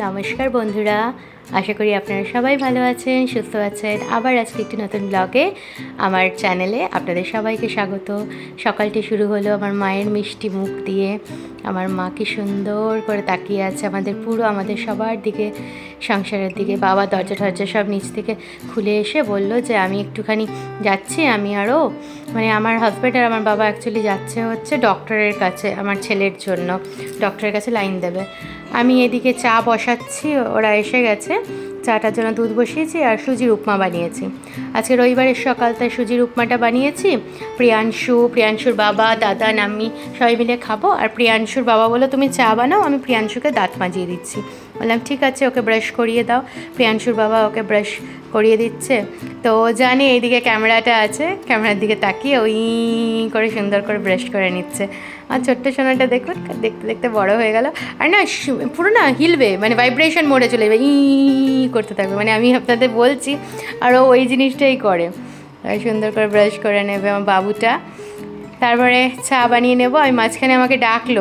নমস্কার বন্ধুরা, আশা করি আপনারা সবাই ভালো আছেন, সুস্থ আছেন। আবার আজকে একটি নতুন ব্লগে আমার চ্যানেলে আপনাদের সবাইকে স্বাগত। সকালটি শুরু হলো আমার মায়ের মিষ্টি মুখ দিয়ে। আমার মা কি সুন্দর করে তাকিয়ে আছে আমাদের সবার দিকে, সংসারের দিকে। বাবা দরজা টরজা সব নিচ থেকে খুলে এসে বলল যে আমি একটুখানি যাচ্ছি, আমি আরও আমার হাজব্যান্ড আর আমার বাবা অ্যাকচুয়ালি যাচ্ছে হচ্ছে ডক্টরের কাছে, আমার ছেলের জন্য ডক্টরের কাছে লাইন দেবে। আমি এদিকে চা বসাচ্ছি, ওরা এসে গেছে। চাটার জন্য দুধ বসিয়েছি আর সুজির উপমা বানিয়েছি। আজকে রবিবারের সকাল, তাই সুজির উপমাটা বানিয়েছি। প্রিয়াংশুর বাবা, দাদা, নাম্মি সবাই মিলে খাবো। আর প্রিয়াংশুর বাবা বললো তুমি চা বানাও, আমি প্রিয়াংশুকে দাঁত মাজিয়ে দিচ্ছি। বললাম ঠিক আছে, ওকে ব্রাশ করিয়ে দাও। প্রিয়াংশুর বাবা ওকে ব্রাশ করিয়ে দিচ্ছে। তো ও জানে এইদিকে ক্যামেরাটা আছে, ক্যামেরার দিকে তাকিয়ে ওই করে সুন্দর করে ব্রাশ করে নিচ্ছে। আর ছোট্ট সোনাটা দেখুন, দেখতে দেখতে বড় হয়ে গেল। আর না পুরো না হিলবে, ভাইব্রেশন মোডে চলে যাবে, করতে থাকবে। আমি আপনাদের বলছি আর ও ওই জিনিসটাই করে। সুন্দর করে ব্রাশ করে নেবে আমার বাবুটা। তারপরে চা বানিয়ে নেব। আমি মাঝখানে আমাকে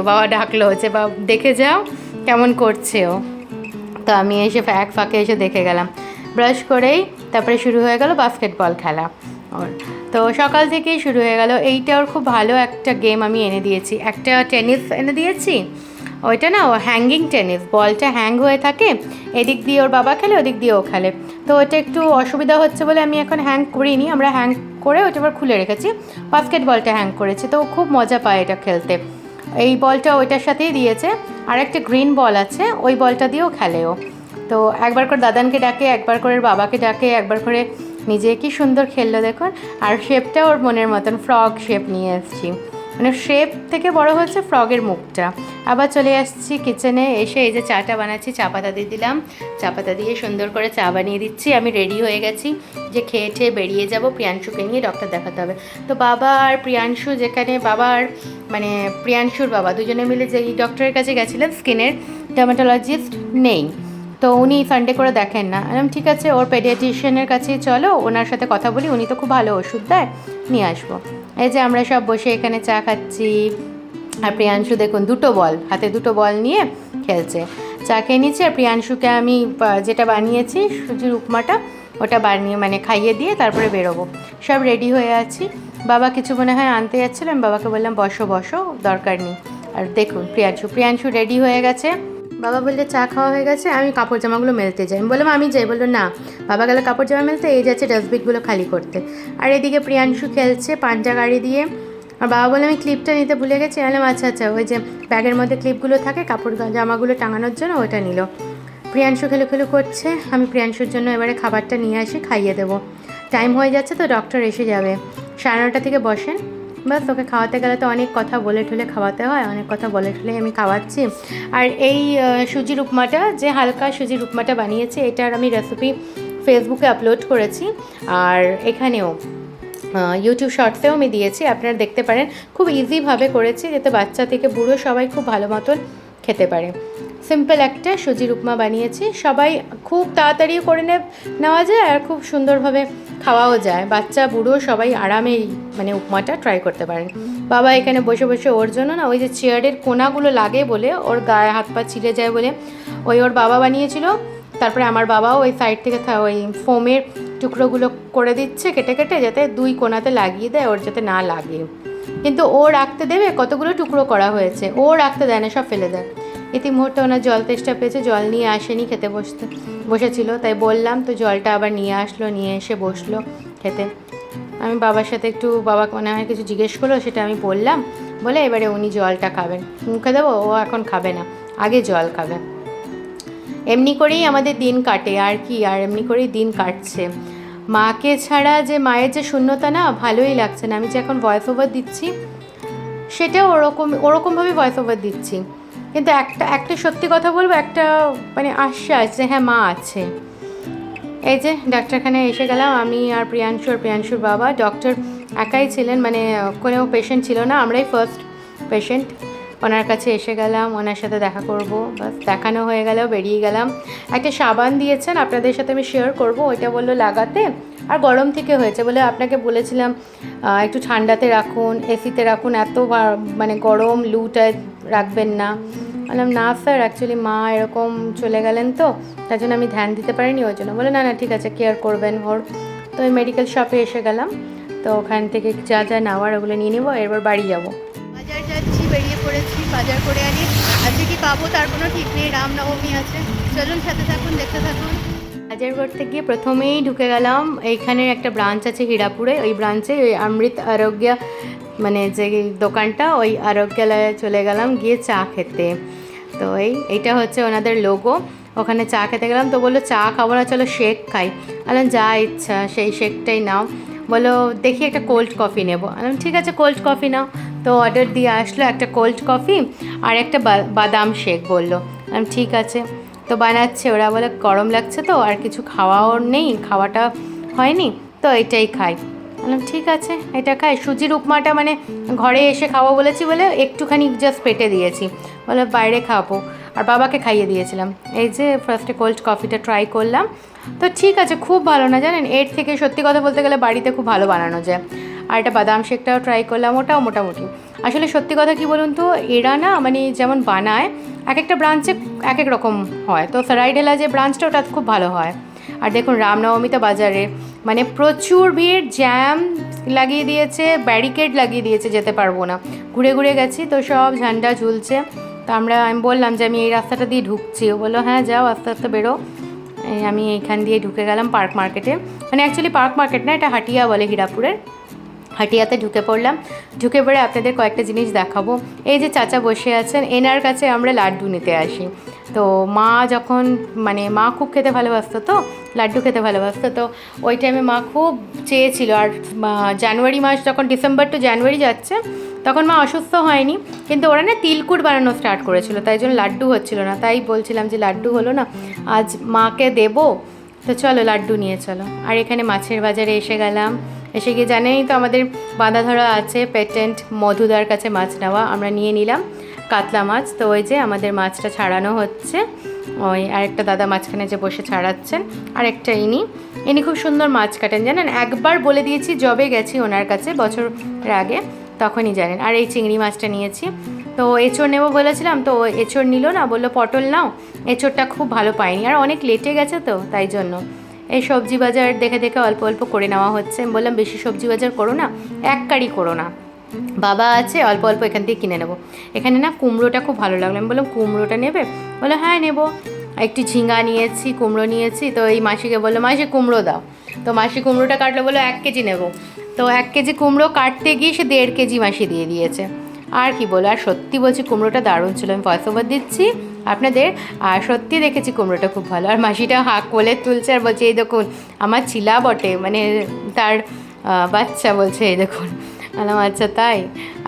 বাবা ডাকলো হচ্ছে, বাবা দেখে যাও কেমন করছে ও। তো আমি এসে ফাঁকে এসে দেখে গেলাম। ব্রাশ করেই তারপরে শুরু হয়ে গেল বাস্কেটবল খেলা ওর। তো সকাল থেকেই শুরু হয়ে গেল। এইটা ওর খুব ভালো একটা গেম আমি এনে দিয়েছি, একটা টেনিস এনে দিয়েছি। ওইটা না, ও হ্যাঙ্গিং টেনিস, বলটা হ্যাং হয়ে থাকে, এদিক দিয়ে ওর বাবা খেলে, ওদিক দিয়ে ও খেলে। তো ওটা একটু অসুবিধা হচ্ছে বলে আমি এখন হ্যাং করিনি, আমরা হ্যাং করে ওটা আবার খুলে রেখেছি। বাস্কেটবলটা হ্যাং করেছি, তো ও খুব মজা পায় এটা খেলতে। এই বলটা ওইটার সাথেই দিয়েছে, আর একটা গ্রিন বল আছে, ওই বলটা দিয়েও খেলে ও। তো একবার করে দাদানকে ডাকে, একবার করে বাবাকে ডাকে, একবার করে নিজে। কি সুন্দর খেললো দেখুন। আর শেপটা ওর মনের মতন ফ্রগ শেপ নিয়ে এসেছি, শেপ থেকে বড় হচ্ছে ফ্রগের মুখটা। আবার চলে আসছি কিচেনে, এসে এই যে চাটা বানাচ্ছি, চা পাতা দিয়ে দিলাম। চা পাতা দিয়ে সুন্দর করে চা বানিয়ে দিচ্ছি। আমি রেডি হয়ে গেছি যে খেয়ে ঠেয়ে বেরিয়ে যাব, প্রিয়াংশুকে নিয়ে ডক্টর দেখাতে হবে। তো বাবা আর প্রিয়াংশু, যেখানে বাবা আর প্রিয়াংশুর বাবা দুজনে মিলে যে ডক্টরের কাছে গেছিলেন, স্কিনের ডার্মাটোলজিস্ট নেই, তো উনি সানডে করে দেখেন না। ঠিক আছে, ওর পেডিয়াট্রিশিয়ানের কাছেই চলো, ওনার সাথে কথা বলি, উনি তো খুব ভালো ওষুধ দেয়, নিয়ে আসবো। এই যে আমরা সব বসে এখানে চা খাচ্ছি। আর প্রিয়াংশু দেখুন হাতে দুটো বল নিয়ে খেলছে। চা খেয়ে নিচ্ছে। আর প্রিয়াংশুকে আমি যেটা বানিয়েছি সুজির উপমাটা, ওটা বানিয়ে খাইয়ে দিয়ে তারপরে বেরোবো। সব রেডি হয়ে আছি। বাবা কিছু মনে হয় আনতে যাচ্ছিলো, আমি বাবাকে বললাম বসো, দরকার নেই। আর দেখুন প্রিয়াংশু রেডি হয়ে গেছে। বাবা বললে চা খাওয়া হয়ে গেছে, আমি কাপড় জামাগুলো মেলতে যাই। আমি বললাম আমি যাই, বললো না। বাবা গেলে কাপড় জামা মেলতে, এই যাচ্ছে ডাস্টবিনগুলো খালি করতে। আর এদিকে প্রিয়াংশু খেলছে পাঞ্জা গাড়ি দিয়ে। আর বাবা বলে আমি ক্লিপটা নিতে ভুলে গেছি। বললাম আচ্ছা, ওই যে ব্যাগের মধ্যে ক্লিপগুলো থাকে কাপড় জামাগুলো টাঙানোর জন্য, ওইটা নিল। প্রিয়াংশু খেলু করছে। আমি প্রিয়াংশুর জন্য এবারে খাবারটা নিয়ে আসি, খাইয়ে দেবো। টাইম হয়ে যাচ্ছে, তো ডক্টর এসে যাবে। 9:30 থেকে বসেন। বাস ওকে খাওয়াতে গেলে তো অনেক কথা বলে ঠুলে খাওয়াতে হয়, অনেক কথা বলে ঠুলে আমি খাওয়াচ্ছি। আর এই সুজির উপমাটা, যে হালকা সুজির উপমাটা বানিয়েছি, এটার আমি রেসিপি ফেসবুকে আপলোড করেছি, আর এখানেও ইউটিউব শর্টসেও আমি দিয়েছি, আপনারা দেখতে পারেন। খুব ইজিভাবে করেছি, যাতে বাচ্চা থেকে বুড়ো সবাই খুব ভালো মতন খেতে পারে। সিম্পল একটা সুজির উপমা বানিয়েছি, সবাই খুব তাড়াতাড়িও করে নেওয়া যায়, আর খুব সুন্দরভাবে খাওয়াও যায়। বাচ্চা বুড়ো সবাই আরামে উপমাটা ট্রাই করতে পারেন। বাবা এখানে বসে বসে ওর জন্য না, ওই যে চেয়ারের কোনাগুলো লাগে বলে, ওর গায়ে হাত পা ছিঁড়ে যায় বলে, ওর বাবা বানিয়েছিল। তারপরে আমার বাবাও ওই সাইড থেকে ওই ফোমের টুকরোগুলো করে দিচ্ছে কেটে কেটে, যাতে দুই কোনাতে লাগিয়ে দেয়, ওর যাতে না লাগে। কিন্তু ও রাখতে দেবে, কতগুলো টুকরো করা হয়েছে, ও রাখতে দেয় না, সব ফেলে দেয়। ইতিমধ্যে ওনার জল তেষ্টা পেয়েছে, জল নিয়ে আসেনি, খেতে বসেছিল, তাই বললাম, তো জলটা আবার নিয়ে আসলো, নিয়ে এসে বসলো খেতে। আমি বাবার সাথে একটু, বাবা মনে হয় কিছু জিজ্ঞেস করলো, সেটা আমি বললাম, বলে এবারে উনি জলটা খাবেন। মুখে দেবো, ও এখন খাবে না, আগে জল খাবে। এমনি করেই আমাদের দিন কাটে, আর কি, আর এমনি করেই দিন কাটছে। মাকে ছাড়া যে মায়ের যে শূন্যতা, না ভালোই লাগছে না। আমি যে এখন ভয়েস ওভার দিচ্ছি, সেটাও ওরকমভাবে ভয়েস ওভার দিচ্ছি, কিন্তু একটা সত্যি কথা বলবো, একটা আশ্বাস যে হ্যাঁ মা আছে। এই যে ডাক্তারখানায় এসে গেলাম, আমি আর প্রিয়াংশুর বাবা। ডক্টর একাই ছিলেন, কোনো পেশেন্ট ছিল না, আমরাই ফার্স্ট পেশেন্ট। ওনার কাছে এসে গেলাম, ওনার সাথে দেখা করব, বাস দেখানো হয়ে গেল, বেরিয়ে গেলাম। একটা সাবান দিয়েছেন, আপনাদের সাথে আমি শেয়ার করব, ওইটা বললো লাগাতে। আর গরম থেকে হয়েছে বলে আপনাকে বলেছিলাম একটু ঠান্ডাতে রাখুন, এসিতে রাখুন, এত গরম লুটায় রাখবেন না। বললাম না স্যার, অ্যাকচুয়ালি মা এরকম চলে গেলেন তো, তার জন্য আমি ধ্যান দিতে পারিনি, ওই জন্য। বলে না না ঠিক আছে, কেয়ার করবেন ওর। তো ওই মেডিকেল শপে এসে গেলাম, তো ওখান থেকে যা যা নেওয়ার ওগুলো নিয়ে নেবো, এরপর বাড়ি যাবো। বাজার যাচ্ছি, বেরিয়ে পড়েছি, বাজার করে আনি। আজকে কি পাবো তার কোনো ঠিক নেই, রামনবমী আছে। চলুন সাথে থাকুন, দেখতে থাকুন। বাজার করতে গিয়ে প্রথমেই ঢুকে গেলাম, এইখানের একটা ব্রাঞ্চ আছে হীরাপুরে, ওই ব্রাঞ্চে ওই অমৃত আরোগ্য মানে যে দোকানটা, ওই আরোগ্যালয়ে চলে গেলাম গিয়ে চা খেতে। তো এইটা হচ্ছে ওনাদের লোগো। ওখানে চা খেতে গেলাম, তো বললো চা খাবো না, চলো শেক খাই। বললাম যা ইচ্ছা সেই শেকটাই নাও। বলো দেখি একটা কোল্ড কফি নেবো। বললাম ঠিক আছে কোল্ড কফি নাও। তো অর্ডার দিয়ে আসলো একটা কোল্ড কফি আর একটা বাদাম শেক বললো। বললাম ঠিক আছে। তো বানাচ্ছে ওরা, বলে গরম লাগছে তো আর কিছু খাওয়াও নেই, খাওয়াটা হয়নি, তো এটাই খাই। বললাম ঠিক আছে এটা খাই। সুজির উপমাটা মানে ঘরে এসে খাবো বলেছি বলে একটুখানি জাস্ট পেটে দিয়েছি, বলে বাইরে খাবো। আর বাবাকে খাইয়ে দিয়েছিলাম। এই যে ফার্স্টে কোল্ড কফিটা ট্রাই করলাম, তো ঠিক আছে, খুব ভালো না জানেন, এর থেকে সত্যি কথা বলতে গেলে বাড়িতে খুব ভালো বানানো যায়। আর এটা বাদাম শেকটাও ট্রাই করলাম, ওটাও মোটামুটি। আসলে সত্যি কথা কি বলুন তো, এরা না মানে যেমন বানায় এক একটা ব্রাঞ্চে এক এক রকম হয়, তো সারাইডেলা যে ব্রাঞ্চটা ওটা খুব ভালো হয়। আর দেখুন রামনবমীতে বাজারে মানে প্রচুর ভিড়, জ্যাম লাগিয়ে দিয়েছে, ব্যারিকেড লাগিয়ে দিয়েছে, যেতে পারবো না। ঘুরে ঘুরে গেছি তো সব ঝান্ডা ঝুলছে। তো আমি বললাম যে আমি এই রাস্তাটা দিয়ে ঢুকছি, ও বললো হ্যাঁ যাও আস্তে আস্তে বেরো। আমি এইখান দিয়ে ঢুকে গেলাম পার্ক মার্কেটে, মানে অ্যাকচুয়ালি পার্ক মার্কেট না, এটা হাটিয়া বলে হীরাপুরের। হাটিয়াতে ঢুকে পড়লাম, ঢুকে পড়ে আপনাদের কয়েকটা জিনিস দেখাবো। এই যে চাচা বসে আছেন, এনার কাছে আমরা লাড্ডু নিতে আসি। তো মা যখন মানে মা খুব খেতে ভালোবাসতো, তো লাড্ডু খেতে ভালোবাসতো, তো ওই টাইমে মা খুব চেয়েছিল। আর জানুয়ারি মাস যখন ডিসেম্বর টু জানুয়ারি যাচ্ছে, তখন মা অসুস্থ হয়নি, কিন্তু ওরা না তিলকুট বানানো স্টার্ট করেছিল, তাই জন্য লাড্ডু হচ্ছিল না। তাই বলছিলাম যে লাড্ডু হলো না, আজ মাকে দেবো, তো চলো লাড্ডু নিয়ে চলো। আর এখানে মাছের বাজারে এসে গেলাম। এসে গিয়ে জানেনই তো আমাদের বাঁধা ধরা আছে পেটেন্ট মধুদার কাছে মাছ নেওয়া, আমরা নিয়ে নিলাম কাতলা মাছ। তো ওই যে আমাদের মাছটা ছাড়ানো হচ্ছে, ওই আরেকটা দাদা মাঝখানে যে বসে ছাড়াচ্ছেন, আরেকটা ইনি খুব সুন্দর মাছ কাটেন জানেন। একবার বলে দিয়েছি যবে গেছি ওনার কাছে বছরের আগে, তখনই জানেন। আর এই চিংড়ি মাছটা নিয়েছি। তো এঁচোড় নেবো বলেছিলাম, তো এঁচোড় নিল না, বললো পটল নাও। এঁচোড়টা খুব ভালো পাইনি, আর অনেক লেটে গেছে তো তাই জন্য। এই সবজি বাজার দেখে দেখে অল্প অল্প করে নেওয়া হচ্ছে। আমি বললাম বেশি সবজি বাজার করো না, এক কারি করো না, বাবা আছে অল্প অল্প এখান থেকে কিনে নেবো। এখানে না কুমড়োটা খুব ভালো লাগলো, আমি বললাম কুমড়োটা নেবে? বললো হ্যাঁ নেবো। একটু ঝিঙ্গা নিয়েছি, কুমড়ো নিয়েছি। তো এই মাসিকে বললো মাসি কুমড়ো দাও। তো মাসি কুমড়োটা কাটলো, বললো 1 কেজি নেবো। তো 1 কেজি কুমড়ো কাটতে গিয়ে সে 1.5 কেজি মাসি দিয়ে দিয়েছে। আর কি বলো, আর সত্যি বলছি কুমড়োটা দারুণ ছিল, আমি ভয়েস ওভার দিচ্ছি আপনাদের। আর সত্যি দেখেছি কুমড়োটা খুব ভালো। আর মাসিটা হাঁক বলে তুলছে আর বলছে এই দেখুন আমার ছিলা বটে, মানে তার বাচ্চা বলছে এই দেখুন। বললাম আচ্ছা তাই।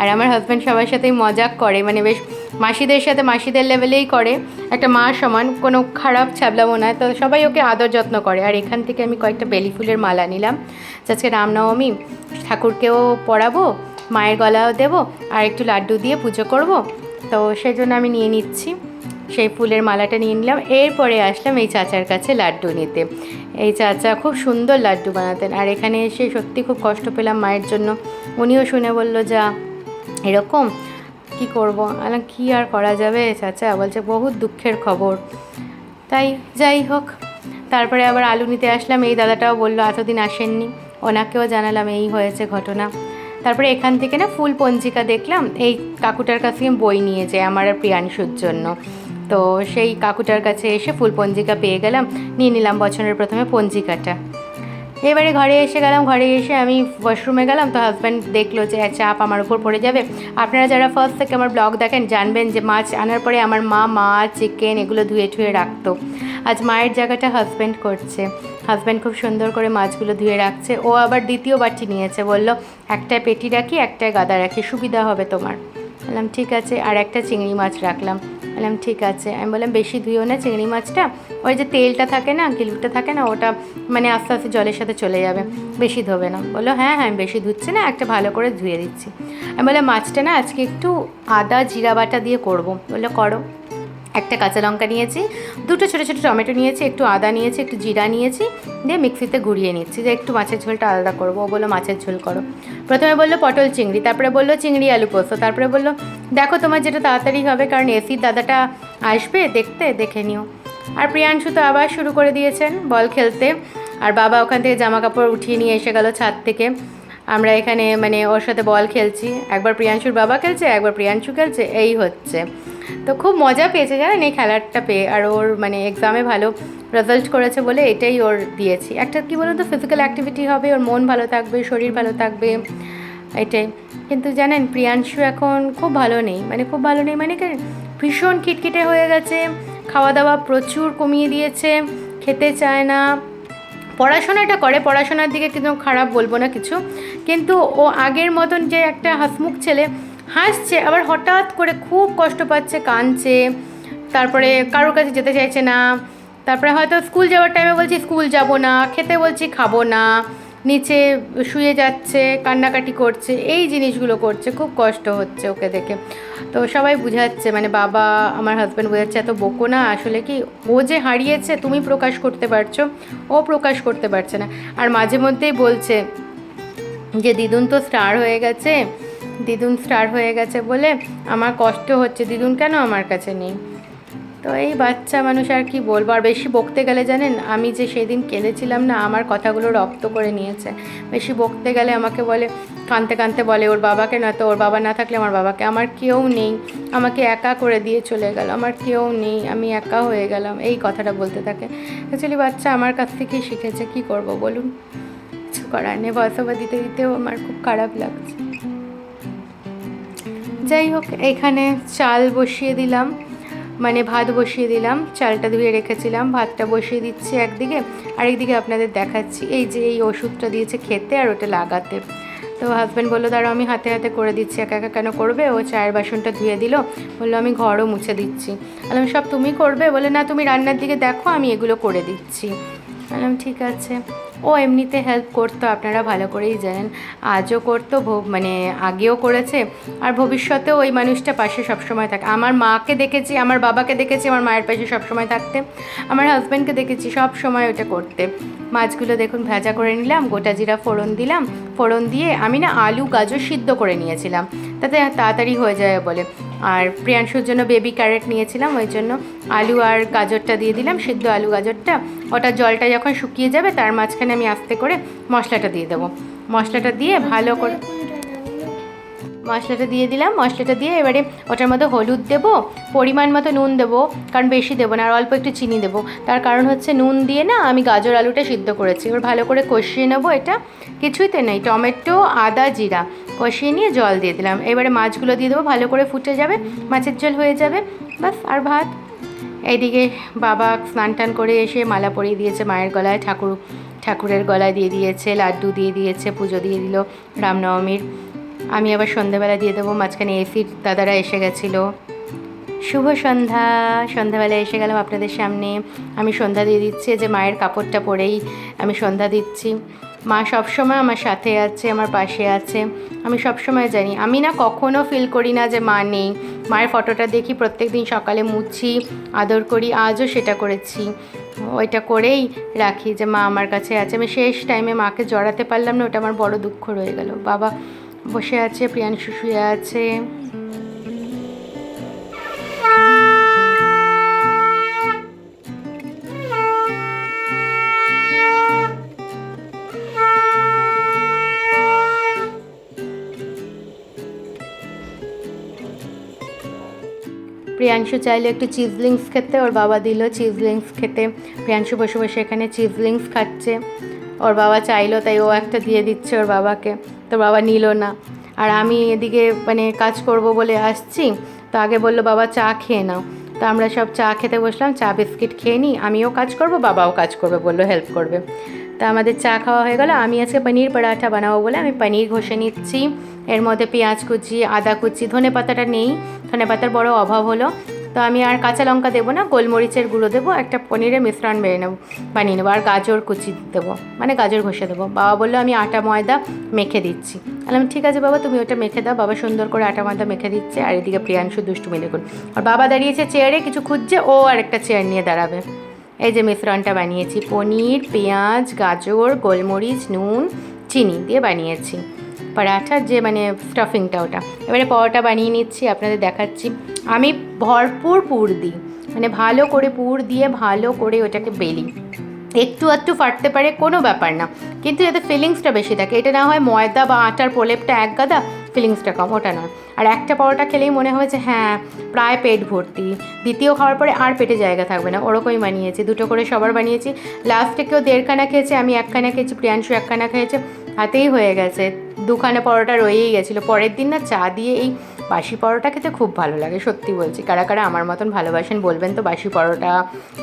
আর আমার হাজব্যান্ড সবার সাথেই মজাক করে, মানে বেশ মাসিদের সাথে মাসিদের লেভেলেই করে, একটা মা সমান, কোনো খারাপ ছ্যাবলামো নয়। তো সবাই ওকে আদর যত্ন করে। আর এখান থেকে আমি কয়েকটা বেলি ফুলের মালা নিলাম, আজকে রামনবমী, ঠাকুরকেও পরাবো, মায়ের গলাও দেবো, আর একটু লাড্ডু দিয়ে পুজো করব, তো সেই জন্য আমি নিয়ে নিচ্ছি। সেই ফুলের মালাটা নিয়ে নিলাম। এরপরে আসলাম এই চাচার কাছে লাড্ডু নিতে। এই চাচা খুব সুন্দর লাড্ডু বানাতেন। আর এখানে এসে সত্যি খুব কষ্ট পেলাম মায়ের জন্য। উনিও শুনে বললো যা এরকম কি করব। আলাম কী আর করা যাবে চাচা, বলছে বহুত দুঃখের খবর। তাই যাই হোক, তারপরে আবার আলু নিতে আসলাম। এই দাদাটাও বললো এতদিন আসেননি, ওনাকেও জানালাম এই হয়েছে ঘটনা। তারপরে এখান থেকে না ফুল পঞ্জিকা দেখলাম, এই কাকুটার কাছ থেকে বই নিয়ে যায় আমার আর প্রিয়াংশুর জন্য। তো সেই কাকুটার কাছে এসে ফুল পঞ্জিকা পেয়ে গেলাম, নিয়ে নিলাম বছরের প্রথমে পঞ্জিকাটা। এবারে ঘরে এসে গেলাম, ঘরে এসে আমি ওয়াশরুমে গেলাম, তো হাজব্যান্ড দেখলো যে চাপ আমার উপর পড়ে যাবে। আপনারা যারা ফার্স্ট থেকে আমার ব্লগ দেখেন জানবেন যে মাছ আনার পরে আমার মা মাছ চিকেন এগুলো ধুয়ে ঠুয়ে রাখতো। আজ মায়ের জায়গাটা হাজব্যান্ড করছে। হাজব্যান্ড খুব সুন্দর করে মাছগুলো ধুয়ে রাখছে। ও আবার দ্বিতীয় বাটি নিয়েছে, বলল একটায় পেটি রাখি একটায় গাদা রাখি, সুবিধা হবে তোমার। বললাম ঠিক আছে। আর একটা চিংড়ি মাছ রাখলাম, বললাম ঠিক আছে। আমি বললাম বেশি ধুইও না চিংড়ি মাছটা, ওই যে তেলটা থাকে না, গিলুটা থাকে না, ওটা মানে আস্তে আস্তে জলের সাথে চলে যাবে, বেশি ধোবে না। বললো হ্যাঁ হ্যাঁ আমি বেশি ধুচ্ছি না, একটা ভালো করে ধুয়ে দিচ্ছি। আমি বললাম মাছটা না আজকে একটু আদা জিরা বাটা দিয়ে করবো। বললো করো। একটা কাঁচা লঙ্কা নিয়েছি, দুটো ছোটো ছোটো টমেটো নিয়েছি, একটু আদা নিয়েছি, একটু জিরা নিয়েছি, দিয়ে মিক্সিতে ঘুরিয়ে নিচ্ছি যে একটু মাছের ঝোলটা আলাদা করবো। ও বললো মাছের ঝোল করো। প্রথমে বললো পটল চিংড়ি, তারপরে বললো চিংড়ি আলু পোস্ত, তারপরে বললো দেখো তোমার যেটা তাড়াতাড়ি হবে, কারণ এসির দাদাটা আসবে দেখতে, দেখে নিও। আর প্রিয়াংশু তো আবার শুরু করে দিয়েছেন বল খেলতে, আর বাবা ওখান থেকে জামা কাপড় উঠিয়ে নিয়ে এসে গেল ছাদ থেকে। আমরা এখানে মানে ওর সাথে বল খেলছি, একবার প্রিয়াংশুর বাবা খেলছে, একবার প্রিয়াংশু খেলছে, এই হচ্ছে। তো খুব মজা পেয়েছে জানেন এই খেলাটা পেয়ে, আর ওর মানে এক্সামে ভালো রেজাল্ট করেছে বলে এটাই ওর দিয়েছি। একটা কী বলুন তো, ফিজিক্যাল অ্যাক্টিভিটি হবে, ওর মন ভালো থাকবে, শরীর ভালো থাকবে, এটাই। কিন্তু জানেন প্রিয়াংশু এখন খুব ভালো নেই, মানে খুব ভালো নেই মানে ভীষণ খিটখিটে হয়ে গেছে, খাওয়া দাওয়া প্রচুর কমিয়ে দিয়েছে, খেতে চায় না। পড়াশোনাটা করে, পড়াশোনার দিকে কিন্তু খারাপ বলবো না কিছু, কিন্তু ও আগের মতন যে একটা হাসমুখ ছেলে, হাসছে আবার হঠাৎ করে খুব কষ্ট পাচ্ছে, কাঁদছে, তারপরে কারোর কাছে যেতে চাইছে না, তারপরে হয়তো স্কুল যাওয়ার টাইমে বলছি স্কুল যাব না, খেতে বলছি খাবো না, নিচে শুয়ে যাচ্ছে, কান্নাকাটি করছে, এই জিনিসগুলো করছে, খুব কষ্ট হচ্ছে ওকে দেখে। তো সবাই বুঝাচ্ছে, মানে বাবা আমার হাজব্যান্ড বোঝাচ্ছে এত বকো না, আসলে কি ও যে হারিয়েছে তুমি প্রকাশ করতে পারছো, ও প্রকাশ করতে পারছে না। আর মাঝে মধ্যেই বলছে যে দিদুন তো স্টার হয়ে গেছে, দিদুন স্টার হয়ে গেছে বলে আমার কষ্ট হচ্ছে, দিদুন কেন আমার কাছে নেই। তো এই বাচ্চা মানুষ আর কি বলবো। আর বেশি বকতে গেলে জানেন, আমি যে সেদিন কেঁদেছিলাম না, আমার কথাগুলো রপ্ত করে নিয়েছে। বেশি বকতে গেলে আমাকে বলে, কাঁদতে কাঁদতে বলে ওর বাবাকে, না তো ওর বাবা না থাকলে আমার বাবাকে, আমার কেউ নেই, আমাকে একা করে দিয়ে চলে গেল, আমার কেউ নেই, আমি একা হয়ে গেলাম, এই কথাটা বলতে থাকে। অ্যাকচুয়ালি বাচ্চা আমার কাছ থেকেই শিখেছে, কি করব বলুন, কিছু করার নেই। ভয়েস ওভার দিতে দিতেও আমার খুব খারাপ লাগছে। যাই হোক, এখানে চাল বসিয়ে দিলাম, মানে ভাত বসিয়ে দিলাম, চালটা ধুয়ে রেখেছিলাম, ভাতটা বসিয়ে দিচ্ছি একদিকে, আরেকদিকে আপনাদের দেখাচ্ছি এই যে এই ওষুধটা দিয়েছে খেতে আর ওটা লাগাতে। তো হাজব্যান্ড বললো দাঁড়াও আমি হাতে হাতে করে দিচ্ছি, একা একা কেন করবে। ও চায়ের বাসনটা ধুয়ে দিল, বললো আমি ঘরও মুছে দিচ্ছি। বললাম সব তুমি করবে, বলে না তুমি রান্নার দিকে দেখো আমি এগুলো করে দিচ্ছি। বললাম ঠিক আছে। ও এমনিতে হেল্প করতো, আপনারা ভালো করেই জানেন, আজও করতো, মানে আগেও করেছে, আর ভবিষ্যতেও ওই মানুষটা পাশে সবসময় থাকে। আমার মাকে দেখেছি, আমার বাবাকে দেখেছি আমার মায়ের পাশে সবসময় থাকতে, আমার হাজব্যান্ডকে দেখেছি সব সময় ওটা করতে। মাছগুলো দেখুন ভাজা করে নিলাম, গোটা জিরা ফোড়ন দিলাম, ফোড়ন দিয়ে আমি না আলু গাজর সিদ্ধ করে নিয়েছিলাম, তাতে তাড়াতাড়ি হয়ে যায় বলে। আর প্রিয়াংশুর জন্য বেবি ক্যারেট নিয়েছিলাম, ওই জন্য আলু আর গাজরটা দিয়ে দিলাম, সিদ্ধ আলু গাজরটা। ওটা জলটা যখন শুকিয়ে যাবে তার মাঝখানে আমি আস্তে করে মশলাটা দিয়ে দেবো, মশলাটা দিয়ে ভালো করে মশলাটা দিয়ে দিলাম, মশলাটা দিয়ে এবারে ওটার মধ্যে হলুদ দেবো, পরিমাণ মতো নুন দেবো, কারণ বেশি দেবো না, আর অল্প একটু চিনি দেবো। তার কারণ হচ্ছে নুন দিয়ে না আমি গাজর আলুটা সিদ্ধ করেছি। এবার ভালো করে কষিয়ে নেবো, এটা কিছুইতে নেই, টমেটো আদা জিরা কষিয়ে নিয়ে জল দিয়ে দিলাম। এবারে মাছগুলো দিয়ে দেবো, ভালো করে ফুটে যাবে, মাছের ঝোল হয়ে যাবে, ব্যাস। আর ভাত। এইদিকে বাবা স্নান টান করে এসে মালা পরিয়ে দিয়েছে মায়ের গলায়, ঠাকুরের গলায় দিয়ে দিয়েছে, লাড্ডু দিয়ে দিয়েছে, পুজো দিয়ে দিল রামনবমীর। আমি আবার সন্ধ্যাবেলা দিয়ে দেবো, মাঝখানে এসির দাদারা এসে গেছিলো। শুভ সন্ধ্যা, সন্ধ্যাবেলা এসে গেলাম আপনাদের সামনে। আমি সন্ধ্যা দিয়ে দিচ্ছি, যে মায়ের কাপড়টা পরেই আমি সন্ধ্যা দিচ্ছি। মা সবসময় আমার সাথে আছে, আমার পাশে আছে, আমি সবসময় জানি। আমি না কখনো ফিল করি না যে মা নেই। মায়ের ফটোটা দেখি, প্রত্যেক দিন সকালে মুছি, আদর করি, আজও সেটা করেছি, ওইটা করেই রাখি যে মা আমার কাছে আছে। আমি শেষ টাইমে মাকে জড়াতে পারলাম না, ওটা আমার বড় দুঃখ রয়ে গেল। বাবা বসে আছে, প্রিয়াংশু শুয়ে আছে। প্রিয়াংশু চাইলে একটু চিজলিংস খেতে, ওর বাবা দিল চিজলিংস খেতে। প্রিয়াংশু বসে বসে এখানে চিজলিংস খাচ্ছে, ওর বাবা চাইলো তাই ও একটা দিয়ে দিচ্ছে ওর বাবাকে, তো বাবা নিল না। আর আমি এদিকে মানে কাজ করব বলে আসছি, তো আগে বললো বাবা চা খেয়ে নাও, তো আমরা সব চা খেতে বসলাম, চা বিস্কিট খেয়ে নিই, আমিও কাজ করব বাবাও কাজ করবে, বললো হেল্প করবে। তা আমাদের চা খাওয়া হয়ে গেল। আমি আজকে পনির পরাঠা বানাবো বলে আমি পনির ঘষে নিচ্ছি, এর মধ্যে পেঁয়াজ কুচি, আদা কুচি, ধনে পাতাটা নেই, ধনে পাতার বড় অভাব হলো, তো আমি আর কাঁচা লঙ্কা দেবো না, গোলমরিচের গুঁড়ো দেবো, একটা পনিরের মিশ্রণ বানিয়ে নেবো, আর গাজর কুচি দেবো, মানে গাজর ঘষে দেবো। বাবা বললো আমি আটা ময়দা মেখে দিচ্ছি। বললাম ঠিক আছে বাবা, তুমি ওটা মেখে দাও। বাবা সুন্দর করে আটা ময়দা মেখে দিচ্ছে, আর এদিকে প্রিয়াংশু দুষ্টুমি দেখুন। আর বাবা দাঁড়িয়েছে চেয়ারে, কিছু খুঁজছে, ও আরেকটা চেয়ার নিয়ে দাঁড়াবে। এই যে মিশ্রণটা বানিয়েছি, পনির, পেঁয়াজ, গাজর, গোলমরিচ, নুন, চিনি দিয়ে বানিয়েছি পরাঠার যে মানে স্টাফিংটা ওটা। এবারে পরোটা বানিয়ে নিচ্ছি, আপনাদের দেখাচ্ছি। আমি ভরপুর পুর দিই, মানে ভালো করে পুর দিয়ে ভালো করে ওটাকে বেলি। একটু একটু ফাটতে পারে, কোনো ব্যাপার না, কিন্তু যাতে ফিলিংসটা বেশি থাকে। এটা না হয় ময়দা বা আটার প্রলেপটা এক গাদা, ফিলিংসটা কম, ওটা নয়। আর একটা পরোটা খেলেই মনে হবে যে হ্যাঁ প্রায় পেট ভর্তি, দ্বিতীয় খাওয়ার পরে আর পেটে জায়গা থাকবে না, ওরকমই বানিয়েছি। দুটো করে সবার বানিয়েছি। লাস্টে কেউ 1.5খানা খেয়েছে, আমি 1খানা খেয়েছি, প্রিয়াংশু 1খানা খেয়েছে, হাতেই হয়ে গেছে। 2খানা পরোটা রয়েই গেছিলো। পরের দিন না চা দিয়ে এই বাসি পরোটা খেতে খুব ভালো লাগে, সত্যি বলছি। কারা কারা আমার মতন ভালোবাসেন বলবেন তো, বাসি পরোটা,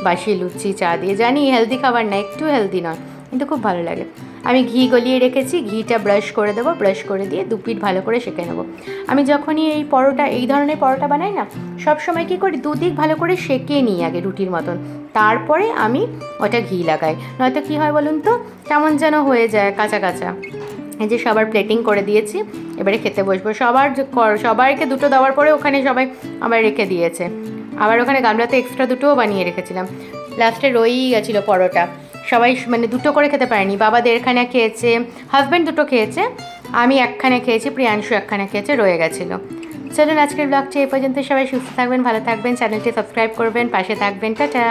বাসি লুচি চা দিয়ে। জানি হেলদি খাবার না, একটু হেলদি নয়, কিন্তু খুব ভালো লাগে। আমি ঘি গলিয়ে রেখেছি, ঘিটা ব্রাশ করে দেবো, ব্রাশ করে দিয়ে 2 পিঠ ভালো করে সেঁকে নেবো। আমি যখনই এই পরোটা, এই ধরনের পরোটা বানাই না, সব সময় কী করি, 2 দিক ভালো করে সেঁকে নিই আগে রুটির মতন, তারপরে আমি ওটা ঘি লাগাই। নয়তো কী হয় বলুন তো, কেমন যেন হয়ে যায় কাঁচা কাঁচা। এই যে সবার প্লেটিং করে দিয়েছি, এবারে খেতে বসবো। সবাইকে 2টো দেওয়ার পরে ওখানে সবাই আবার রেখে দিয়েছে। আবার ওখানে গামলাতে এক্সট্রা 2টোও বানিয়ে রেখেছিলাম। লাস্টে রয়েই গেছিলো পরোটা। সবাই মানে 2টো করে খেতে পারেনি। বাবা 1.5খানা খেয়েছে, হাজব্যান্ড 2টো খেয়েছে, আমি 1খানা খেয়েছি, প্রিয়াংশু 1খানা খেয়েছে, রয়ে গেছিলো। চলুন আজকের ব্লগটি এই পর্যন্ত। সবাই সুস্থ থাকবেন, ভালো থাকবেন, চ্যানেলটি সাবস্ক্রাইব করবেন, পাশে থাকবেন। টাটা।